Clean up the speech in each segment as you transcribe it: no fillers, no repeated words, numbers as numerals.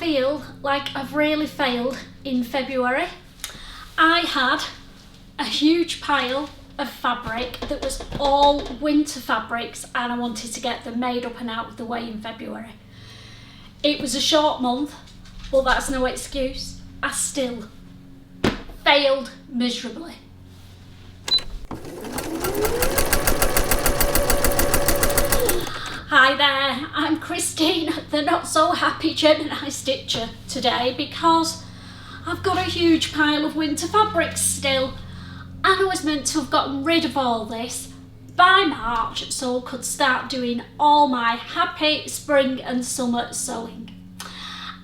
feel like I've really failed in February. I had a huge pile of fabric that was all winter fabrics and I wanted to get them made up and out of the way in February. It was a short month, but that's no excuse. I still failed miserably. Hi there, I'm Christine, the not so happy Gemini stitcher today, because I've got a huge pile of winter fabrics still, and I was meant to have gotten rid of all this by March so I could start doing all my happy spring and summer sewing.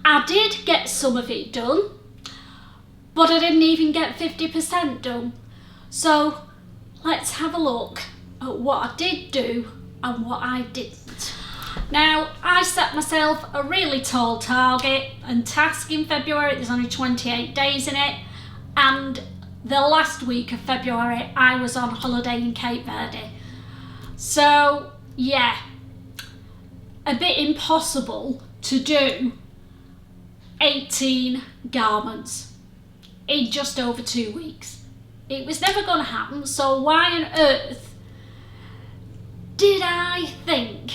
I did get some of it done, but I didn't even get 50% done. So let's have a look at what I did do and what I didn't. Now, I set myself a really tall target and task in February. There's only 28 days in it, and the last week of February I was on holiday in Cape Verde. So yeah, a bit impossible to do 18 garments in just over 2 weeks. It was never going to happen, so why on earth did I think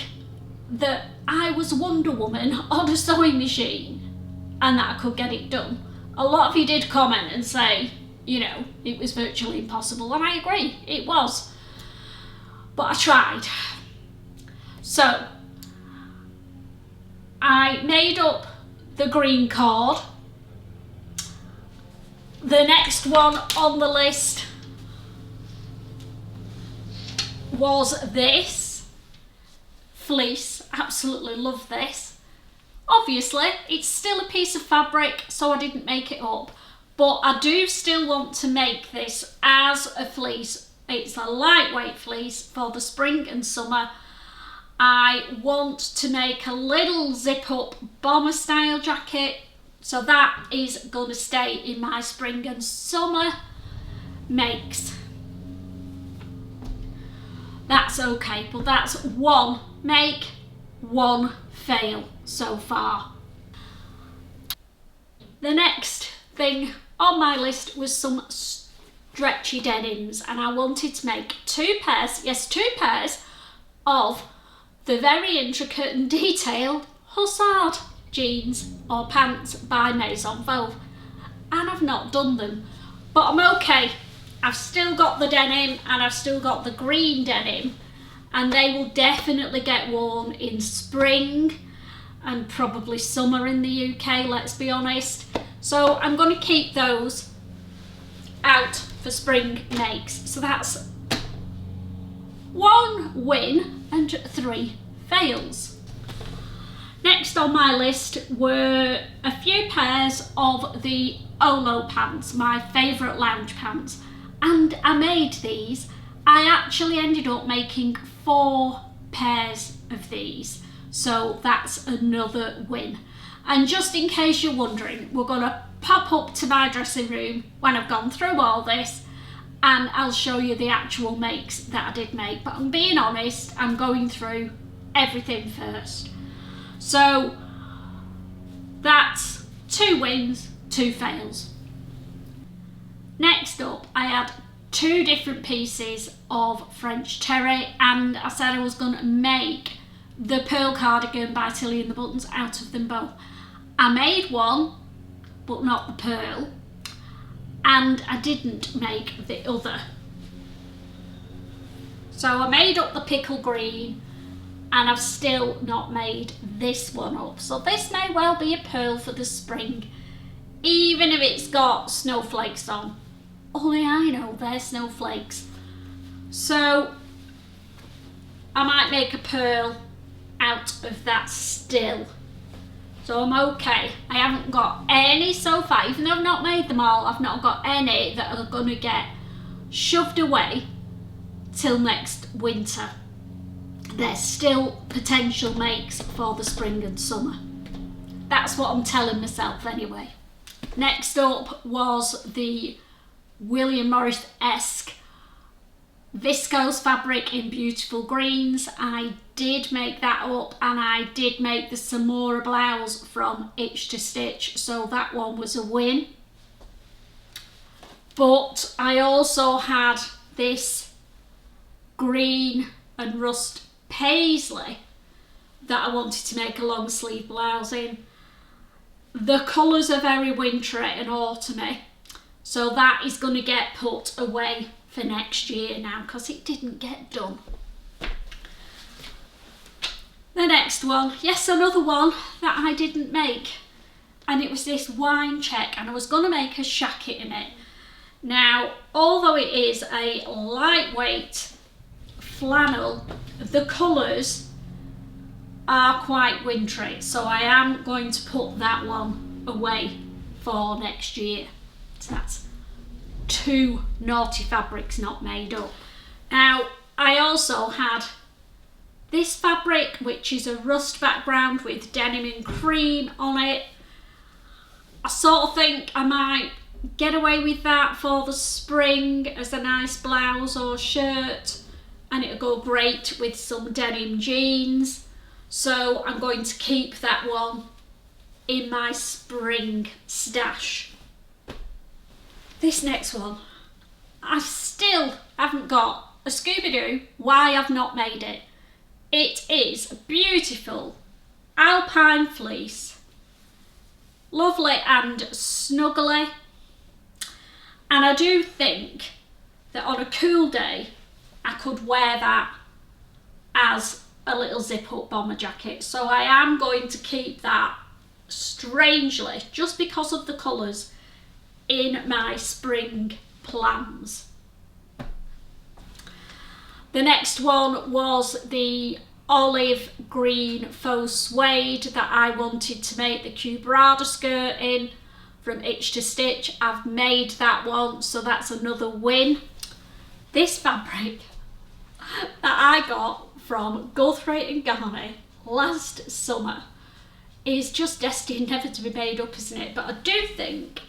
that I was Wonder Woman on a sewing machine and that I could get it done? A lot of you did comment and say, you know, it was virtually impossible, and I agree, it was. But I tried. So I made up the green cord. The next one on the list was this fleece. Absolutely love this. Obviously it's still a piece of fabric, so I didn't make it up, but I do still want to make this as a fleece. It's a lightweight fleece for the spring and summer. I want to make a little zip up bomber style jacket, so that is going to stay in my spring and summer makes. That's okay, but that's one make, one fail so far. The next thing on my list was some stretchy denims, and I wanted to make two pairs of the very intricate and detailed hussard jeans or pants by Maison Veuve, and I've not done them, but I'm okay. I've still got the denim and I've still got the green denim, and they will definitely get worn in spring and probably summer in the UK, let's be honest. So I'm going to keep those out for spring makes. So that's one win and 3 fails. Next on my list were a few pairs of the Olo pants, my favourite lounge pants, and I made these. I actually ended up making 4 pairs of these, so that's another win. And just in case you're wondering, we're going to pop up to my dressing room when I've gone through all this, and I'll show you the actual makes that I did make. But I'm being honest, I'm going through everything first. So that's 2 wins, 2 fails. Next up, I had 2 different pieces of French terry, and I said I was going to make the pearl cardigan by Tilly and the Buttons out of them both. I made one, but not the pearl, and I didn't make the other. So I made up the pickle green, and I've still not made this one up. So this may well be a pearl for the spring, even if it's got snowflakes on. Only I know they're snowflakes. So I might make a pearl out of that still. So I'm okay. I haven't got any so far, even though I've not made them all, I've not got any that are going to get shoved away till next winter. There's still potential makes for the spring and summer. That's what I'm telling myself anyway. Next up was the William Morris-esque viscose fabric in beautiful greens. I did make that up, and I did make the Samora blouse from Itch to Stitch, so that one was a win. But I also had this green and rust paisley that I wanted to make a long sleeve blouse in. The colours are very wintry and autumny, so that is going to get put away for next year now because it didn't get done. The next one, yes, another one that I didn't make, and it was this wine check, and I was going to make a shacket in it. Now, although it is a lightweight flannel, the colours are quite wintry, so I am going to put that one away for next year. So that's 2 naughty fabrics not made up. Now, I also had this fabric, which is a rust background with denim and cream on it. I sort of think I might get away with that for the spring as a nice blouse or shirt, and it'll go great with some denim jeans. So I'm going to keep that one in my spring stash. This next one, I still haven't got a Scooby-Doo why I've not made it. It is a beautiful alpine fleece, lovely and snuggly, and I do think that on a cool day I could wear that as a little zip up bomber jacket, so I am going to keep that, strangely, just because of the colours, in my spring plans. The next one was the olive green faux suede that I wanted to make the Cubrada skirt in from Itch to Stitch. I've made that one, so that's another win. This fabric that I got from Guthrie and Garney last summer is just destined never to be made up, isn't it? But I do think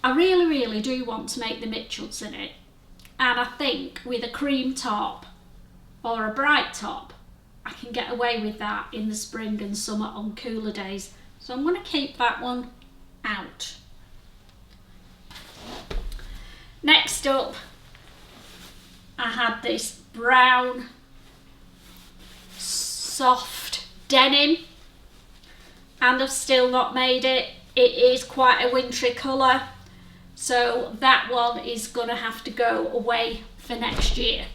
I really do want to make the Mitchells in it. And I think with a cream top or a bright top, I can get away with that in the spring and summer on cooler days. So I'm going to keep that one out. Next up, I had this brown, soft denim, and I've still not made it. It is quite a wintry colour, so that one is going to have to go away for next year.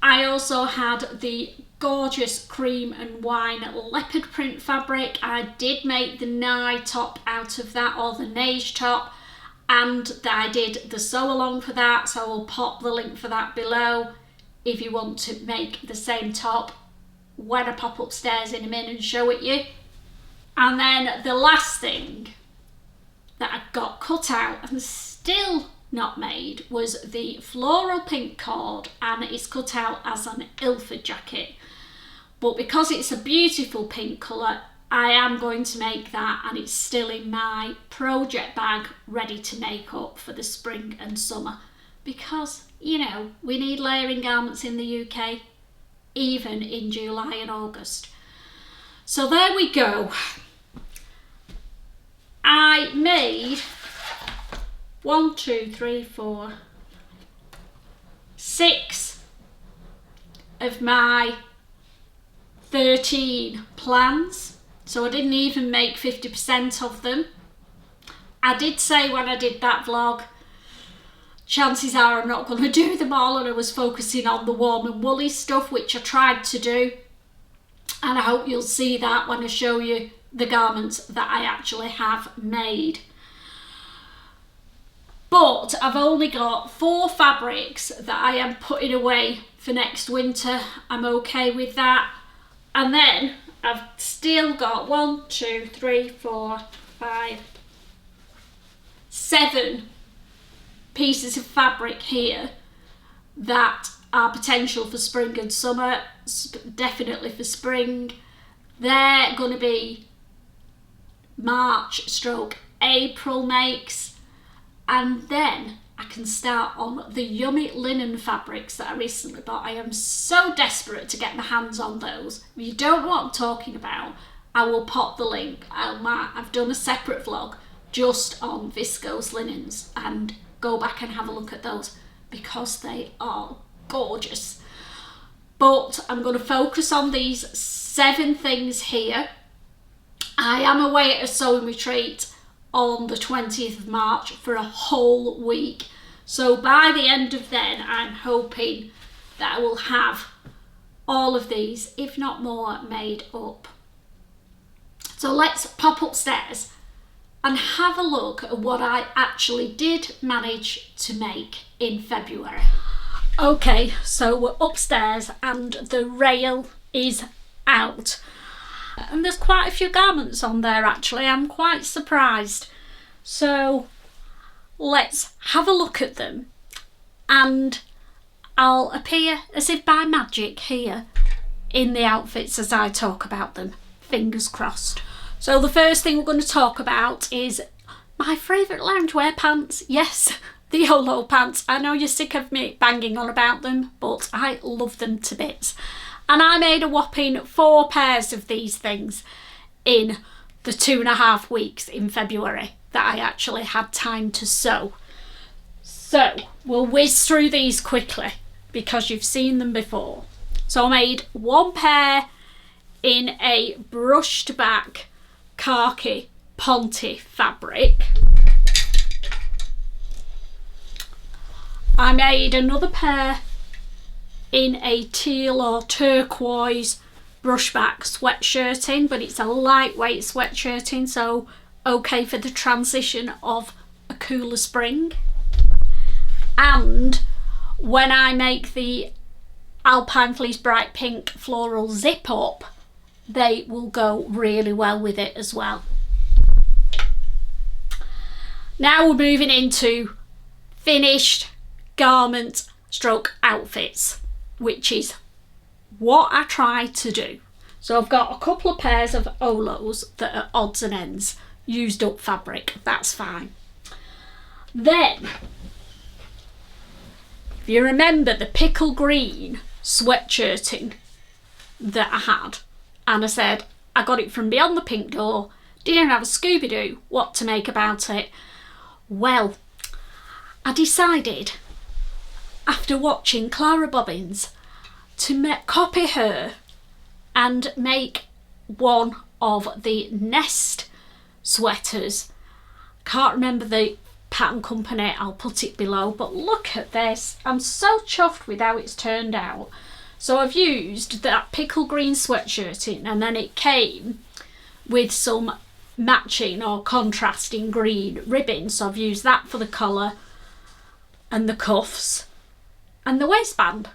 I also had the gorgeous cream and wine leopard print fabric. I did make the Nye top out of that, or the Neige top, and I did the sew along for that, so I will pop the link for that below if you want to make the same top when I pop upstairs in a minute and show it you. And then the last thing that I got cut out and still not made was the floral pink cord, and it's cut out as an Ilford jacket. But because it's a beautiful pink colour, I am going to make that, and it's still in my project bag ready to make up for the spring and summer, because, you know, we need layering garments in the UK even in July and August. So there we go. I made 1, 2, 3, 4, 6 of my 13 plans, so I didn't even make 50% of them. I did say when I did that vlog, chances are I'm not going to do them all, and I was focusing on the warm and woolly stuff, which I tried to do, and I hope you'll see that when I show you the garments that I actually have made. But I've only got 4 fabrics that I am putting away for next winter. I'm okay with that. And then I've still got 1, 2, 3, 4, 5, 7 pieces of fabric here that are potential for spring and summer, definitely for spring. They're going to be March/April makes, and then I can start on the yummy linen fabrics that I recently bought. I am so desperate to get my hands on those. If you don't know what I'm talking about, I will pop the link. I've done a separate vlog just on viscose linens, and go back and have a look at those because they are gorgeous. But I'm going to focus on these 7 things here. I am away at a sewing retreat on the 20th of March for a whole week. So by the end of then, I'm hoping that I will have all of these, if not more, made up. So let's pop upstairs and have a look at what I actually did manage to make in February. Okay, so we're upstairs and the rail is out. And there's quite a few garments on there actually. I'm quite surprised. So let's have a look at them, and I'll appear as if by magic here in the outfits as I talk about them. Fingers crossed. So the first thing we're going to talk about is my favourite loungewear pants. Yes, the Olo pants. I know you're sick of me banging on about them, but I love them to bits. And I made a whopping 4 pairs of these things in the 2.5 weeks in February that I actually had time to sew. So we'll whiz through these quickly because you've seen them before. So I made 1 pair in a brushed back khaki ponte fabric. I made another pair in a teal or turquoise brushback sweatshirting, but it's a lightweight sweatshirting, so okay for the transition of a cooler spring. And when I make the Alpine Fleece Bright Pink floral zip up, they will go really well with it as well. Now we're moving into finished garment stroke outfits, which is what I try to do. So I've got a couple of pairs of Olos that are odds and ends, used up fabric, that's fine. Then, if you remember the pickle green sweatshirting that I had, and I said I got it from beyond the pink door, didn't have a Scooby-Doo what to make about it. Well, I decided after watching Clara Bobbins to copy her and make one of the Nest sweaters. Can't remember the pattern company, I'll put it below, but look at this. I'm so chuffed with how it's turned out. So I've used that pickle green sweatshirting, and then it came with some matching or contrasting green ribbon, so I've used that for the collar and the cuffs and the waistband.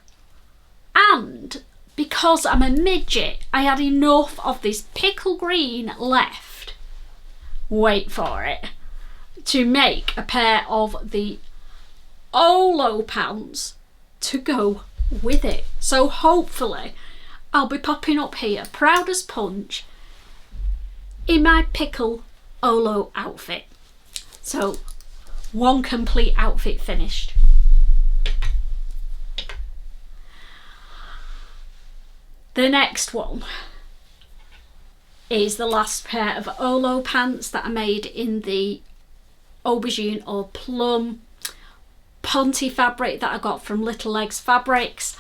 And because I'm a midget, I had enough of this pickle green left, wait for it, to make a pair of the Olo pants to go with it. So hopefully I'll be popping up here proud as punch in my pickle Olo outfit. So 1 complete outfit finished. The next one is the last pair of Olo pants that I made in the aubergine or plum ponte fabric that I got from Little Legs Fabrics,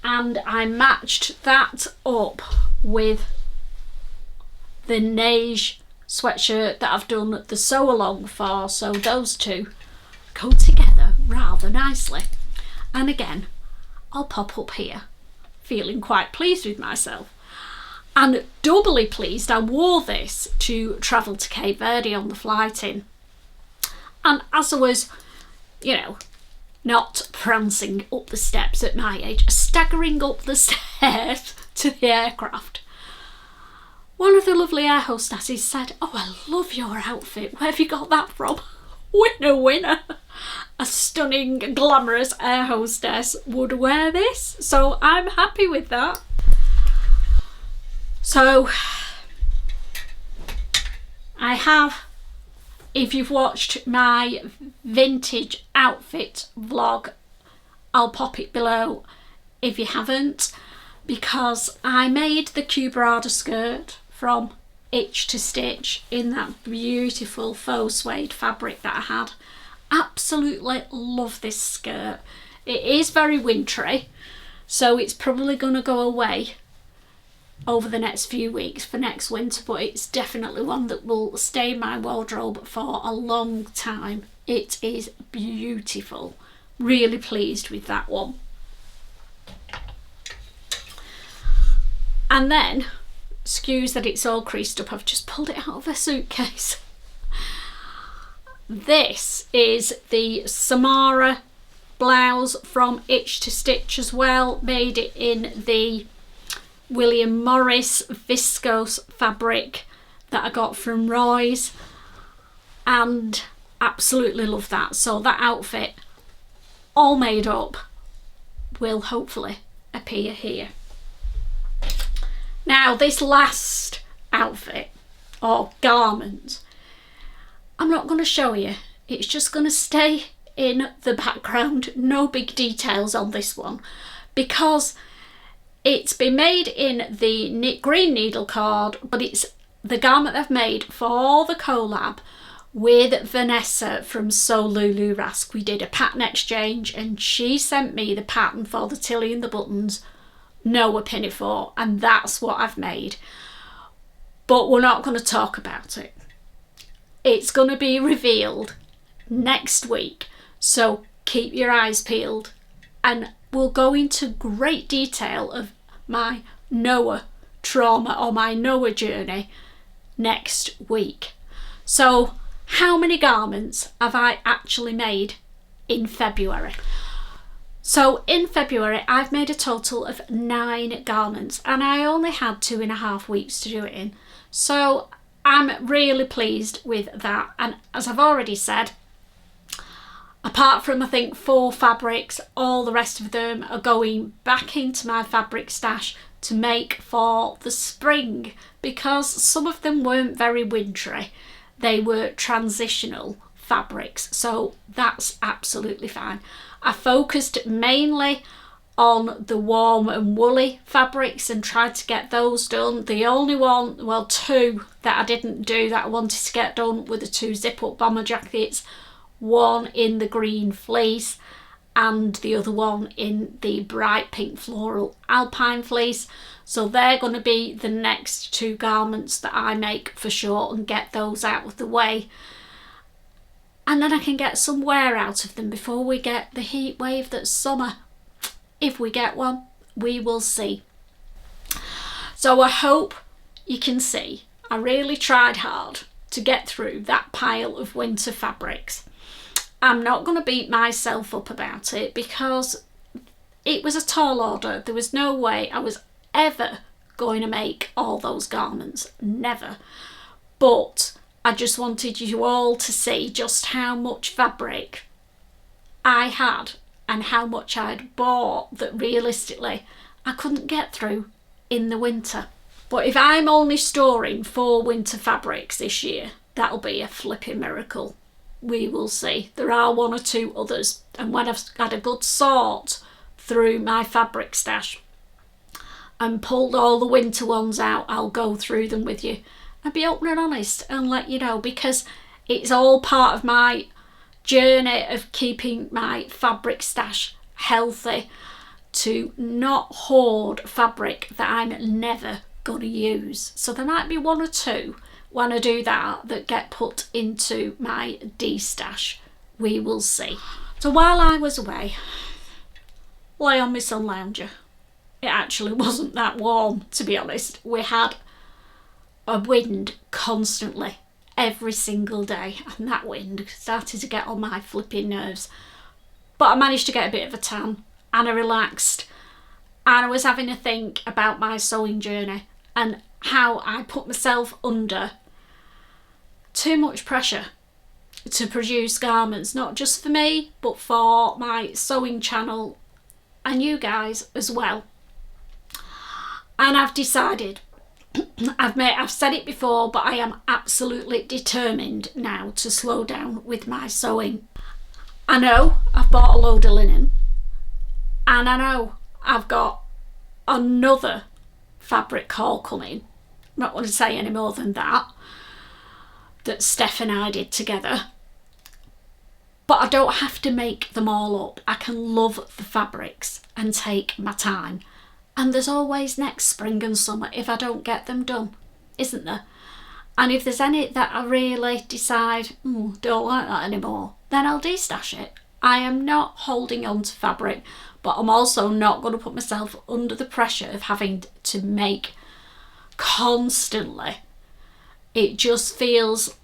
and I matched that up with the neige sweatshirt that I've done the sew along for, so those two go together rather nicely. And again, I'll pop up here feeling quite pleased with myself, and doubly pleased I wore this to travel to Cape Verde on the flight in. And as I was, not prancing up the steps at my age, staggering up the stairs to the aircraft, one of the lovely air hostesses said, "Oh, I love your outfit. Where have you got that from?" Winner, winner. A stunning, glamorous air hostess would wear this, so I'm happy with that. So I have if you've watched my vintage outfit vlog, I'll pop it below if you haven't, because I made the cubrada skirt from itch to stitch in that beautiful faux suede fabric that I had. Absolutely love this skirt. It is very wintry, so it's probably going to go away over the next few weeks for next winter, but it's definitely one that will stay in my wardrobe for a long time. It is beautiful. Really pleased with that one. And then, excuse that it's all creased up, I've just pulled it out of a suitcase. This is the Samara blouse from Itch to Stitch as well. Made it in the William Morris viscose fabric that I got from Roy's, and absolutely love that. So that outfit, all made up, will hopefully appear here. Now this last outfit or garment, I'm not going to show you. It's just going to stay in the background. No big details on this one, because it's been made in the green needle cord, but it's the garment I've made for the collab with Vanessa from So Lulu Rask. We did a pattern exchange and she sent me the pattern for the Tilly and the Buttons, no a pinafore, and that's what I've made. But we're not going to talk about it. It's going to be revealed next week, so keep your eyes peeled, and we'll go into great detail of my Noah trauma or my Noah journey next week. So how many garments have I actually made in February? So in February I've made a total of 9 garments, and I only had 2.5 weeks to do it in, so I'm really pleased with that. And as I've already said, apart from I think 4 fabrics, all the rest of them are going back into my fabric stash to make for the spring, because some of them weren't very wintry. They were transitional fabrics, so that's absolutely fine. I focused mainly on the warm and woolly fabrics and tried to get those done. The only one, well 2 that I didn't do that I wanted to get done were the 2 zip up bomber jackets, one in the green fleece and the other one in the bright pink floral alpine fleece. So they're going to be the next 2 garments that I make for sure and get those out of the way. And then I can get some wear out of them before we get the heat wave that's summer. If we get one, we will see. So I hope you can see I really tried hard to get through that pile of winter fabrics. I'm not going to beat myself up about it because it was a tall order. There was no way I was ever going to make all those garments, never. But I just wanted you all to see just how much fabric I had and how much I'd bought that realistically I couldn't get through in the winter. But if I'm only storing 4 winter fabrics this year, that'll be a flipping miracle. We will see. There are 1 or 2 others, and when I've had a good sort through my fabric stash and pulled all the winter ones out, I'll go through them with you and be open and honest and let you know, because it's all part of my journey of keeping my fabric stash healthy, to not hoard fabric that I'm never going to use. So there might be 1 or 2 when I do that get put into my D-stash. We will see. So while I was away, lay on my sun lounger. It actually wasn't that warm, to be honest. We had a wind constantly every single day, and that wind started to get on my flipping nerves. But I managed to get a bit of a tan and I relaxed, and I was having a think about my sewing journey and how I put myself under too much pressure to produce garments, not just for me but for my sewing channel and you guys as well. And I've decided I've said it before, but I am absolutely determined now to slow down with my sewing. I know I've bought a load of linen, and I know I've got another fabric haul coming. I'm not going to say any more than that Steph and I did together. But I don't have to make them all up. I can love the fabrics and take my time. And there's always next spring and summer if I don't get them done, isn't there? And if there's any that I really decide, don't like that anymore, then I'll de-stash it. I am not holding on to fabric, but I'm also not going to put myself under the pressure of having to make constantly. It just feels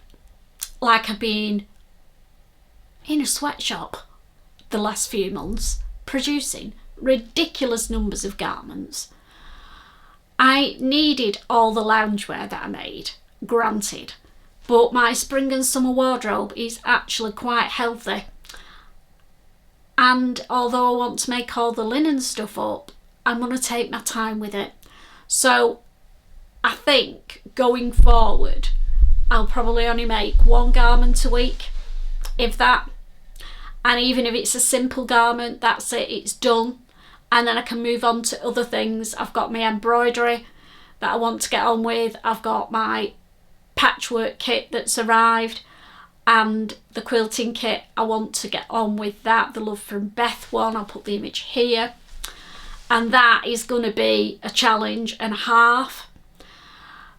like I've been in a sweatshop the last few months producing ridiculous numbers of garments. I needed all the loungewear that I made, granted, but my spring and summer wardrobe is actually quite healthy. And although I want to make all the linen stuff up, I'm going to take my time with it. So I think going forward, I'll probably only make one garment a week, if that. And even if it's a simple garment, that's it, it's done. And then I can move on to other things. I've got my embroidery that I want to get on with. I've got my patchwork kit that's arrived, and the quilting kit. I want to get on with that. The Love from Beth one, I'll put the image here. And that is going to be a challenge and a half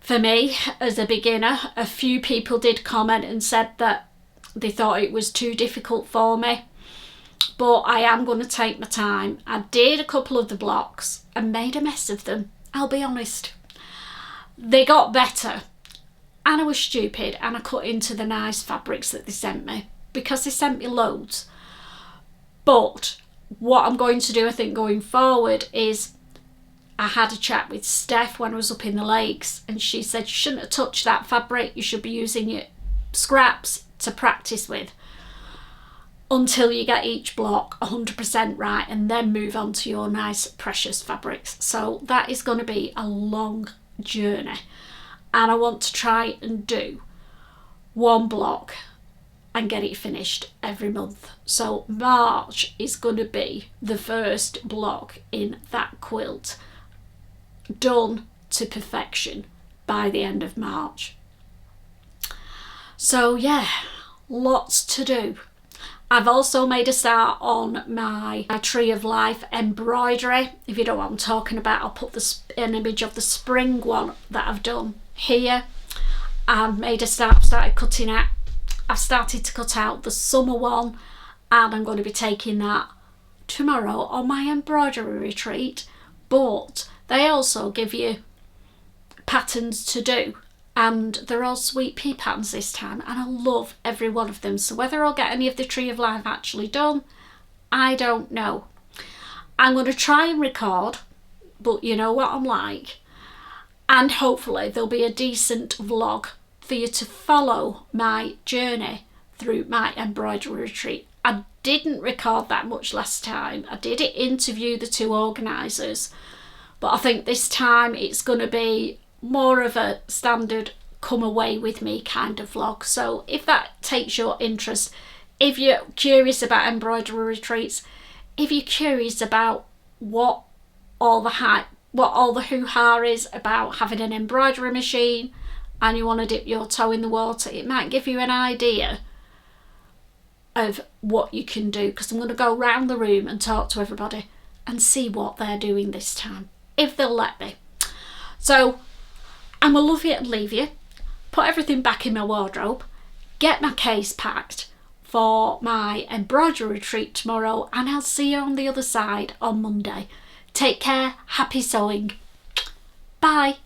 for me as a beginner. A few people did comment and said that they thought it was too difficult for me, but I am going to take my time. I did a couple of the blocks and made a mess of them, I'll be honest. They got better, and I was stupid and I cut into the nice fabrics that they sent me, because they sent me loads. But what I'm going to do, I think, going forward is, I had a chat with Steph when I was up in the lakes, and she said you shouldn't have touched that fabric, you should be using your scraps to practice with until you get each block 100% right, and then move on to your nice precious fabrics. So that is going to be a long journey, and I want to try and do one block and get it finished every month. So March is going to be the first block in that quilt done to perfection by the end of March. So yeah, lots to do. I've also made a start on my Tree of Life embroidery. If you don't know what I'm talking about, I'll put an image of the spring one that I've done here. I've made a start, started cutting out. I've started to cut out the summer one, and I'm going to be taking that tomorrow on my embroidery retreat. But they also give you patterns to do, and they're all sweet pea patterns this time, and I love every one of them. So whether I'll get any of the Tree of Life actually done, I don't know. I'm going to try and record, but you know what I'm like, and hopefully there'll be a decent vlog for you to follow my journey through my embroidery retreat. I didn't record that much last time. I did interview the two organisers, but I think this time it's going to be more of a standard come away with me kind of vlog. So if that takes your interest, if you're curious about embroidery retreats, if you're curious about what all the hype, what all the hoo-ha is about having an embroidery machine, and you want to dip your toe in the water, it might give you an idea of what you can do, because I'm going to go round the room and talk to everybody and see what they're doing this time, if they'll let me. So I'm going to love you and leave you, put everything back in my wardrobe, get my case packed for my embroidery retreat tomorrow, and I'll see you on the other side on Monday. Take care, happy sewing. Bye.